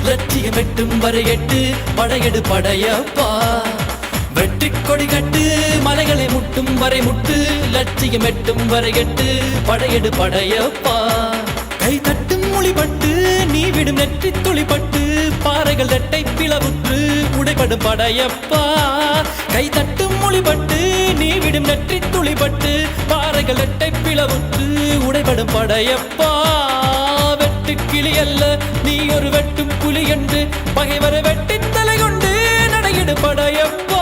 லட்சியம் எட்டும் வரை எட்டு படையெடு படையப்பா வெற்றி கொடி கட்டு மலைகளை முட்டும் வரை முட்டு லட்சியம் எட்டும் வரை எட்டு படையெடு படையப்பா கை தட்டும் மொழிபட்டு நீ விடும் நெற்றி துளிப்பட்டு பாறைகள் இரட்டை பிளவுற்று உடைபடும் படையப்பா கை தட்டும் மொழிபட்டு நீ விடும் நெற்றி துளிப்பட்டு பாறைகள் இரட்டை பிளவுற்று உடைபடும் படையப்பா வெட்டு கிளி அல்ல நீ ஒரு வெட்டும் புலி என்று பகைவரை வெட்டி தலை கொண்டு நடையிடு படையப்பா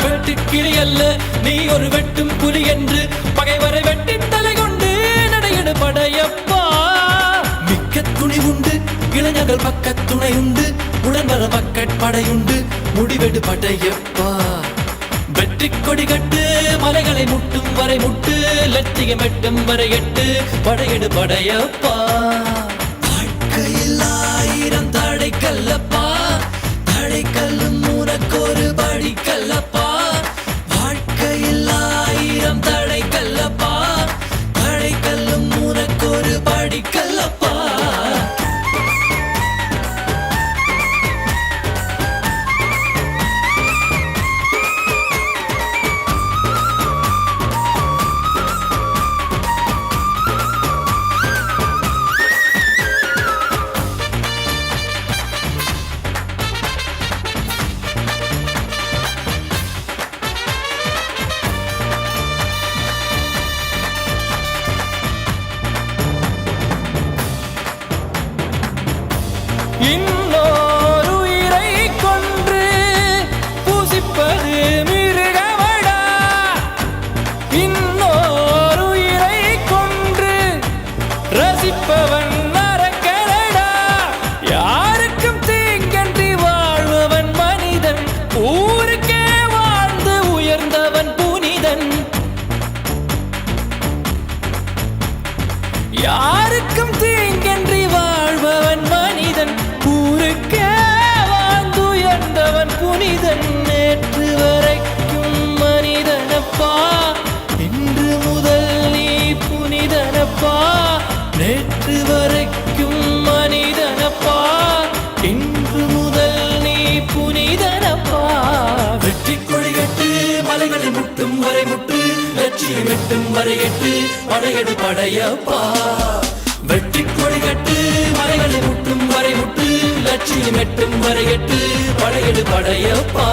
வெட்டு கிளி அல்ல நீ ஒரு வெட்டும் புலி என்று பகைவரை வெட்டி தலை கொண்டு நடையிடு படையப்பா மிக்க துணி உண்டு இளைஞர்கள் பக்க துணை உண்டு உடன் வர பக்கட் படையுண்டு முடிவெடு படையப்பா வெற்றி கொடி கட்டு மலைகளை முட்டும் வரை முட்டு லட்சியம் எட்டும் வரை எட்டு படையெடு படையப்பா வாழ்க்கையில் ஆயிரம் தடை கல்லப்பா தடை கல்லும் உனக்கொரு படி கல்லப்பா வாழ்க்கையில் ஆயிரம் தடை கல்லப்பா தடை கல்லும் உனக்கொரு படி கல்லப்பா இன்னொரு உயிரை கொன்று பூசிப்பது மிருகமடா இன்னொரு உயிரை கொன்று ரசிப்பவன் நரக்கரடா யாருக்கும் தீங்கன்றி வாழ்பவன் மனிதன் ஊருக்கே வாழ்ந்து உயர்ந்தவன் புனிதன் யாருக்கும் தீங்கன்றி வாழ்பவன் மனிதன் ஊருக்கே வாழ்ந்துயர்ந்தவன் புனிதன் நேற்று வரைக்கும் மனிதனப்பா இன்று முதல் நீ புனிதனப்பா நேற்று வரைக்கும் மனிதனப்பா இன்று முதல் நீ புனிதனப்பா வெற்றி கொடி கட்டு மலைகளை முட்டும் வரை முட்டு லட்சியம் எட்டும் வரை எட்டு படையெடு படையப்பா வெற்றி கொடி கட்டு மலைகளை முட்டும் வரை முட்டு லட்சியம் எட்டும் வரை எட்டு படையெடு படையப்பா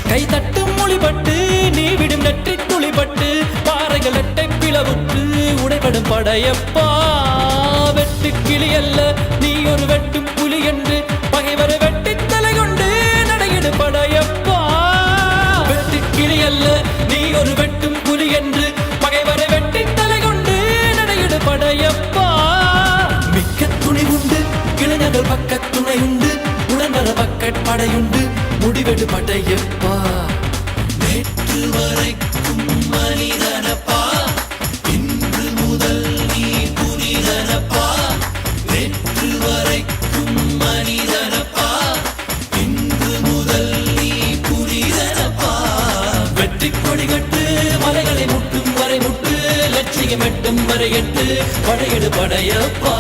கை தட்டும் மொழிபட்டு நீ விடும் நெற்றி துளிப்பட்டு பாறைகள் எட்டை பிளவுற்று உடைபடும் படையப்பா வெட்டு கிளி அல்ல நீ ஒரு வெட்டும் புலி என்று பகைவரை வெட்டி தலை கொண்டு நடையிடு படையப்பா வெட்டு கிளி அல்ல நீ ஒரு வெட்டும் புலி என்று பகைவரை வெட்டி தலை கொண்டு நடையிடு படையப்பா மிக்க துணி உண்டு இளைஞர்கள் பக்க துணை உண்டு உடன் வர பக்கட் படையுண்டு முடிவெடு படையப்பா நேற்று வரைக்கும் மனிதனப்பா இன்று முதல் நீ புனிதனப்பா நேற்று வரைக்கும் மனிதனப்பா இன்று முதல் நீ புனிதனப்பா வெற்றி கொடி கட்டு மலைகளை முட்டும் வரை முட்டு லட்சியம் எட்டும் வரை எட்டு படையெடு படையப்பா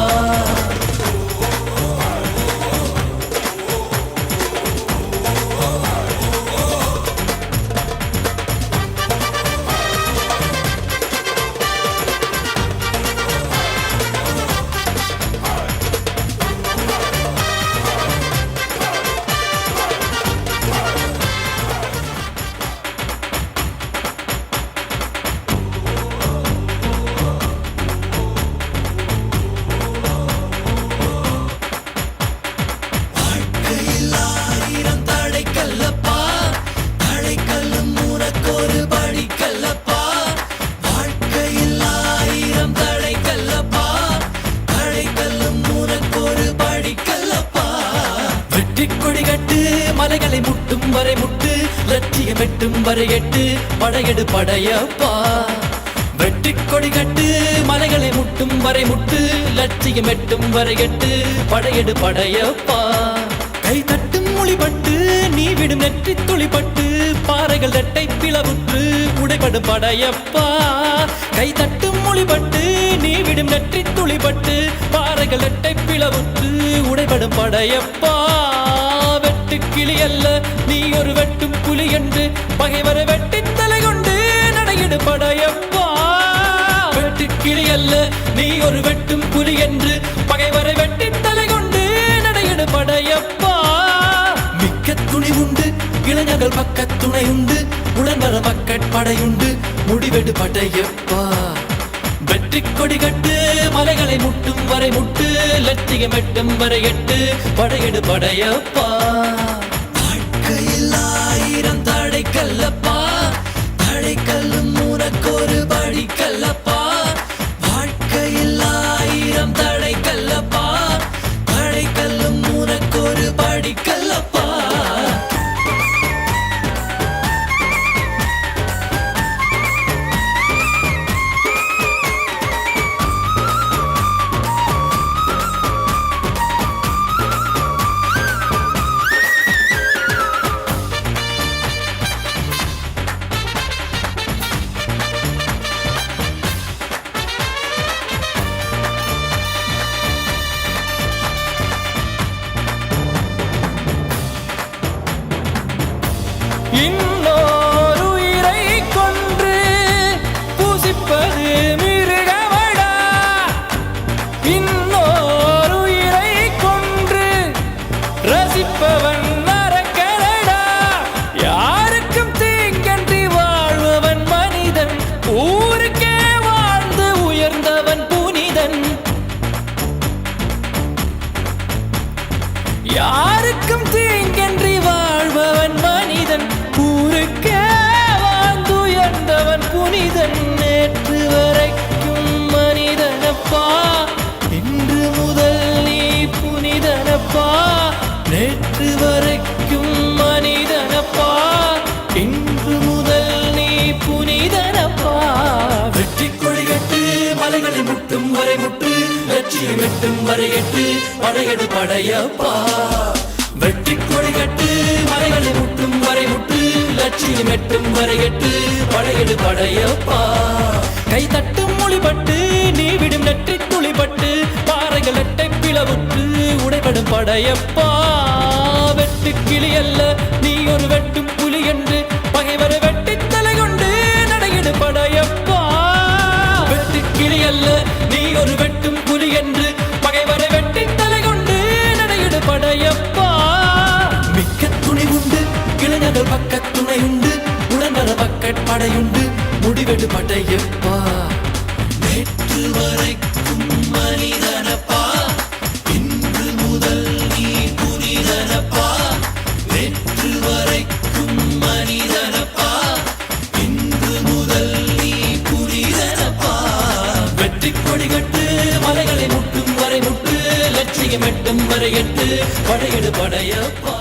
மலைகளை முட்டும் வரை முட்டு லட்சியம் எட்டும் வரை எட்டு படையெடு படையப்பா வெற்றி கொடி கட்டு மலைகளை முட்டும் வரை முட்டு லட்சியம் எட்டும் வரை எட்டு படையெடு படையப்பா கை தட்டும் மொழிபட்டு நீ விடும் நெற்றி துளிப்பட்டு பாறைகள் ரெட்டை பிளவுற்று உடைபடும் படையப்பா கை தட்டும் மொழிபட்டு நீ விடும் நெற்றி துளிபட்டு பாறைகள் ரெட்டை பிளவுற்று உடைபடும் படையப்பா வெட்டு கிளி அல்ல நீ ஒரு வெட்டும் புலி என்று பகைவரை வெட்டி தலை கொண்டு நடையிடு படையப்பா வெட்டு கிளி அல்ல நீ ஒரு வெட்டும் புலி என்று பகைவரை வெட்டி தலை கொண்டு நடையிடு படையப்பா மிக்க துணி உண்டு இளைஞர்கள் பக்க துணை உண்டு உடன்வர மக்கட்படையுண்டு முடிவெடு படையப்பா வெற்றி கொடி கட்டு மலைகளை முட்டும் வரை முட்டு லட்சியம் எட்டும் வரை எட்டு படையெடு படையப்பா வாழ்க்கையில் ஆயிரம் தடை கல்லப்பா தடை கல்லும் உனக்கொரு படி கல்லப்பா வாழ்க்கையில் ஆயிரம் தடை கல்லப்பா தடை கல்லும் உனக்கொரு படி கல்லப்பா இன்னொரு உயிரை கொன்று பூசிப்பது மிருகமடா இன்னொரு உயிரை கொன்று ரசிப்பவன் நரக்கரடா யாருக்கும் தீங்கன்றி வாழ்பவன் மனிதன் ஊருக்கே வாழ்ந்து உயர்ந்தவன் புனிதன் யாருக்கும் தீங்கன்றி வாழ்பவன் மனிதன் ஊருக்கே வாழ்ந்துயர்ந்தவன் புனிதன் நேற்று வரைக்கும் மனிதனப்பா இன்று முதல் நீ புனிதனப்பா நேற்று வரைக்கும் மனிதனப்பா இன்று முதல் நீ புனிதனப்பா வெற்றி கொடி கட்டு மலைகளை முட்டும் வரை முட்டு லட்சியம் எட்டும் வரை எட்டு படையெடு படையப்பா வெற்றி கொடி கட்டு மலைகளை முட்டும் வரை முட்டு லட்சியம் எட்டும் வரை எட்டு படையெடு படையப்பா கை தட்டும் மொழிபட்டு நீ விடும் நெற்றி துளிபட்டு பாறைகள் எட்டை பிளவுற்று உடைபடும் படையப்பா வெட்டு கிளி அல்ல நீ ஒரு வெட்டும் புலி என்று பகைவரை வெட்டி தலை கொண்டு நடையிடு படையப்பா வெட்டு கிளி அல்ல நீ ஒரு வெட்டும் புலி என்று பகைவரை வெட்டி தலை கொண்டு நடையிடு படையப்பா மிக்க துணி உண்டு இளைஞர்கள் பக்க துணை உண்டு உடன்வர மக்கட்படையுண்டு முடிவெடு படையப்பா நேற்று வரைக்கும் மனிதனப்பா இன்று முதல் நீ புனிதனப்பா நேற்று வரைக்கும் மனிதனப்பா இன்று முதல் நீ புனிதனப்பா வெற்றி கொடி கட்டு மலைகளை முட்டும் வரை முட்டு லட்சியம் எட்டும் வரை எட்டு படையெடு படையப்பா